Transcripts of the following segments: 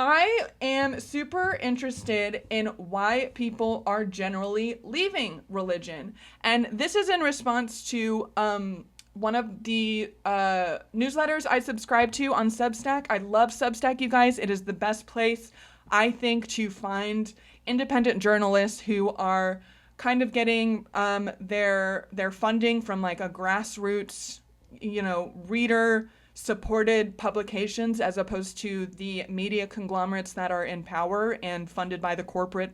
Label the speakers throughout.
Speaker 1: I am super interested in why people are generally leaving religion. And this is in response to one of the newsletters I subscribe to on Substack. I love Substack, you guys. It is the best place, I think, to find independent journalists who are kind of getting their funding from like a grassroots, reader supported publications, as opposed to the media conglomerates that are in power and funded by the corporate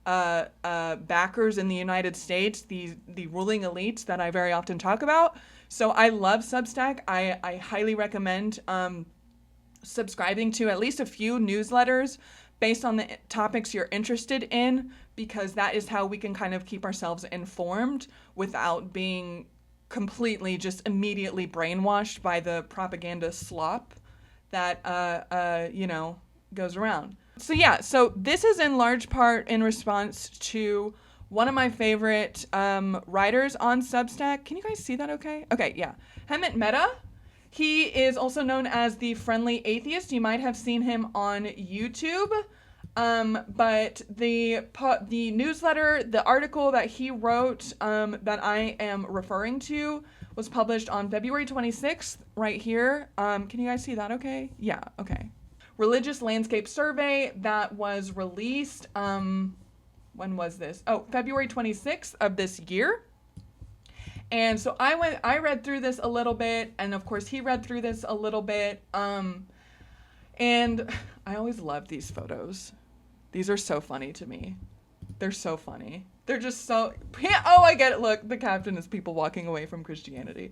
Speaker 1: backers in the United States, the ruling elites that I very often talk about. So I love Substack. I highly recommend subscribing to at least a few newsletters based on the topics you're interested in, because that is how we can kind of keep ourselves informed without being completely just immediately brainwashed by the propaganda slop that goes around. So this is in large part in response to one of my favorite writers on Substack. Can you guys see that okay? Okay, yeah. Hemant Mehta. He is also known as the Friendly Atheist. You might have seen him on YouTube. But the newsletter, the article that he wrote that I am referring to was published on February 26th, right here. Can you guys see that okay? Yeah, okay. Religious Landscape Survey that was released, when was this? Oh, February 26th of this year. And so I read through this a little bit, and of course he read through this a little bit. And I always love these photos. These are so funny to me. They're so funny. They're just so... Oh, I get it. Look, the caption is people walking away from Christianity.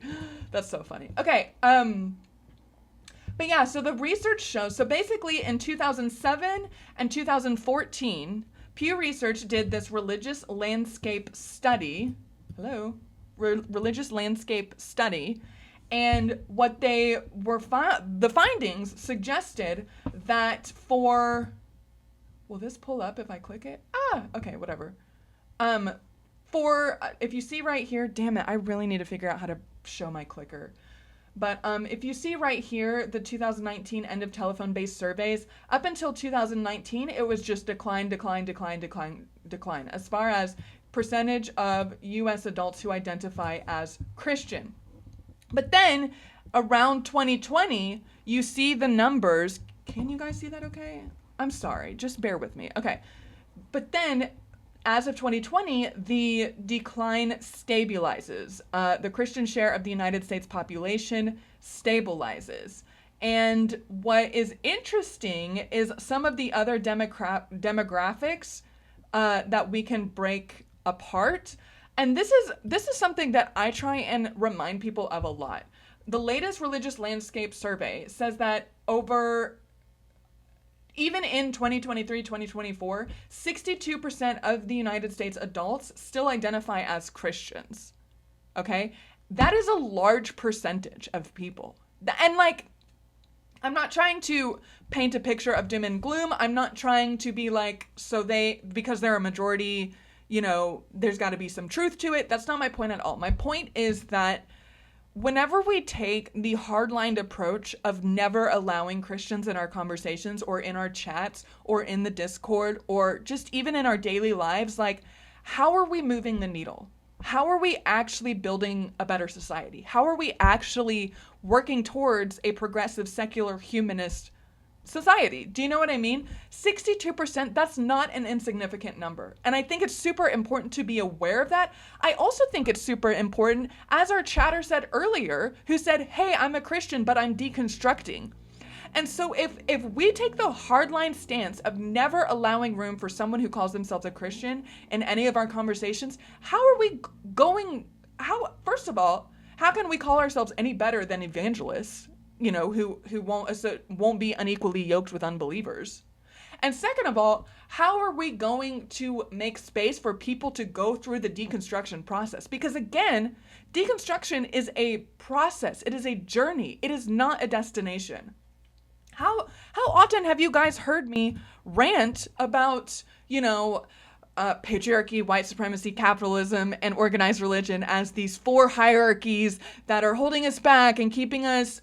Speaker 1: That's so funny. Okay. But yeah, so the research shows... So basically in 2007 and 2014, Pew Research did this religious landscape study. Hello? Religious landscape study. And what they were... the findings suggested that for... Will this pull up if I click it? Okay, whatever. If you see right here, damn it, I really need to figure out how to show my clicker. But if you see right here, the 2019 end of telephone-based surveys, up until 2019, it was just decline. As far as percentage of U.S. adults who identify as Christian. But then around 2020, you see the numbers. Can you guys see that okay? I'm sorry, just bear with me. Okay. But then, as of 2020, the decline stabilizes. The Christian share of the United States population stabilizes. And what is interesting is some of the other demographics that we can break apart. And this is something that I try and remind people of a lot. The latest Religious Landscape Survey says that even in 2023, 2024, 62% of the United States adults still identify as Christians. Okay? That is a large percentage of people. And like, I'm not trying to paint a picture of doom and gloom. I'm not trying to be like, because they're a majority, there's got to be some truth to it. That's not my point at all. My point is that whenever we take the hardlined approach of never allowing Christians in our conversations or in our chats or in the Discord or just even in our daily lives, like, how are we moving the needle? How are we actually building a better society? How are we actually working towards a progressive, secular, humanist society? Do you know what I mean? 62%, that's not an insignificant number. And I think it's super important to be aware of that. I also think it's super important, as our chatter said earlier, who said, hey, I'm a Christian, but I'm deconstructing. And so if we take the hardline stance of never allowing room for someone who calls themselves a Christian in any of our conversations, first of all, how can we call ourselves any better than evangelists? Who won't be unequally yoked with unbelievers. And second of all, how are we going to make space for people to go through the deconstruction process? Because again, deconstruction is a process. It is a journey. It is not a destination. How often have you guys heard me rant about, patriarchy, white supremacy, capitalism, and organized religion as these four hierarchies that are holding us back and keeping us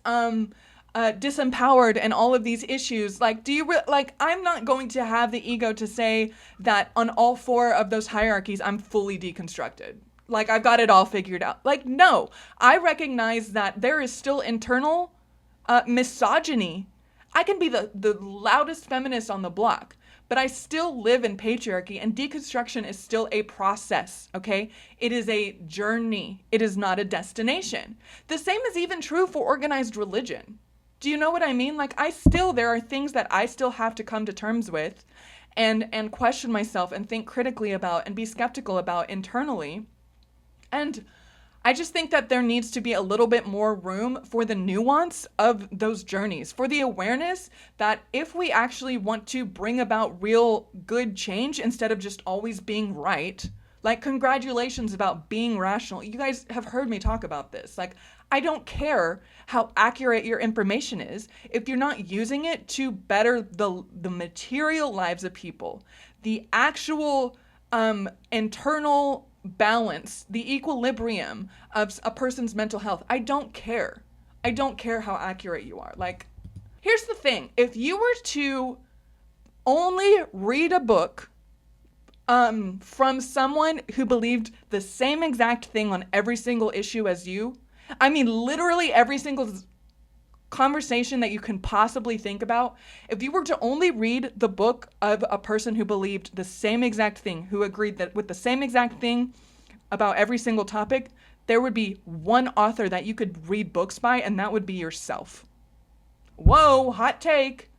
Speaker 1: disempowered and all of these issues. Like, I'm not going to have the ego to say that on all four of those hierarchies, I'm fully deconstructed. Like, I've got it all figured out. Like, no, I recognize that there is still internal misogyny. I can be the loudest feminist on the block, but I still live in patriarchy, and deconstruction is still a process, okay? It is a journey. It is not a destination. The same is even true for organized religion. Do you know what I mean? Like, there are things that I still have to come to terms with and question myself and think critically about and be skeptical about internally. And I just think that there needs to be a little bit more room for the nuance of those journeys, for the awareness that if we actually want to bring about real good change instead of just always being right, like, congratulations about being rational. You guys have heard me talk about this. Like, I don't care how accurate your information is if you're not using it to better the material lives of people, the actual internal balance, the equilibrium of a person's mental health. I don't care. I don't care how accurate you are. Like, here's the thing. If you were to only read a book from someone who believed the same exact thing on every single issue as you, I mean, literally every single conversation that you can possibly think about, if you were to only read the book of a person who believed the same exact thing, who agreed that with the same exact thing about every single topic, there would be one author that you could read books by, and that would be yourself. Whoa, hot take.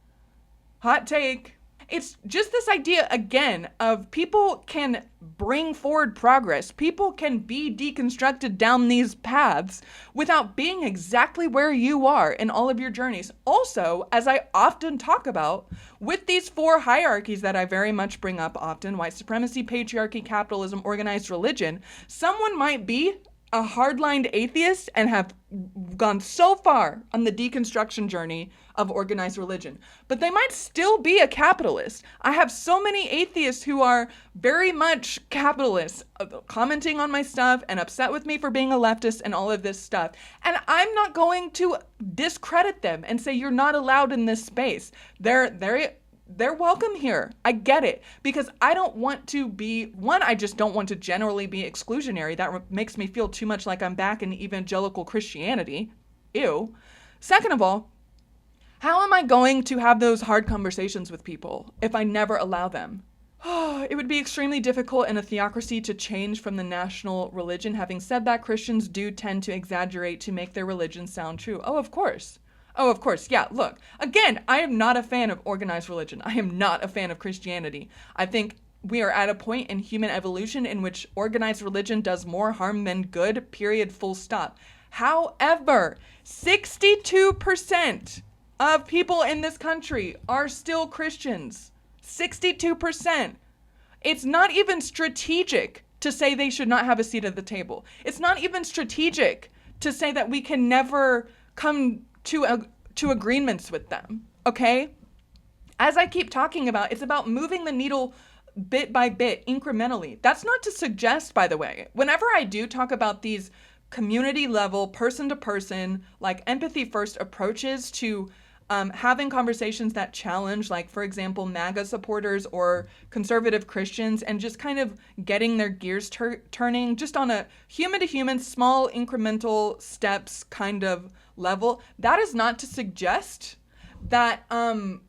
Speaker 1: Hot take. It's just this idea, again, of people can bring forward progress. People can be deconstructed down these paths without being exactly where you are in all of your journeys. Also, as I often talk about, with these four hierarchies that I very much bring up often, white supremacy, patriarchy, capitalism, organized religion, someone might be a hardlined atheist and have gone so far on the deconstruction journey of organized religion, but they might still be a capitalist. I have so many atheists who are very much capitalists, commenting on my stuff and upset with me for being a leftist and all of this stuff. And I'm not going to discredit them and say you're not allowed in this space. They're welcome here. I get it. Because I don't want to be, one, I just don't want to generally be exclusionary. That makes me feel too much like I'm back in evangelical Christianity. Ew. Second of all, how am I going to have those hard conversations with people if I never allow them? It would be extremely difficult in a theocracy to change from the national religion. Having said that, Christians do tend to exaggerate to make their religion sound true. Oh, of course. Oh, of course. Yeah, look. Again, I am not a fan of organized religion. I am not a fan of Christianity. I think we are at a point in human evolution in which organized religion does more harm than good, period, full stop. However, 62% of people in this country are still Christians. 62%. It's not even strategic to say they should not have a seat at the table. It's not even strategic to say that we can never come to agreements with them, okay? As I keep talking about, it's about moving the needle bit by bit, incrementally. That's not to suggest, by the way, whenever I do talk about these community level, person to person, like empathy first approaches to having conversations that challenge, like, for example, MAGA supporters or conservative Christians, and just kind of getting their gears turning just on a human to human, small incremental steps kind of level. That is not to suggest that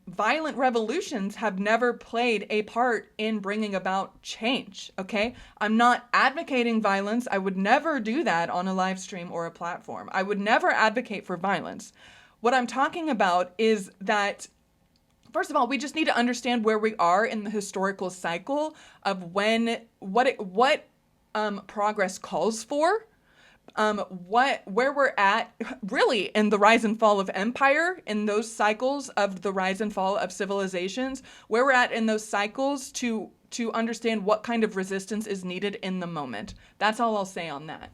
Speaker 1: violent revolutions have never played a part in bringing about change, okay? I'm not advocating violence. I would never do that on a live stream or a platform. I would never advocate for violence. What I'm talking about is that, first of all, we just need to understand where we are in the historical cycle of what progress calls for, where we're at really in the rise and fall of empire, in those cycles of the rise and fall of civilizations, where we're at in those cycles to understand what kind of resistance is needed in the moment. That's all I'll say on that.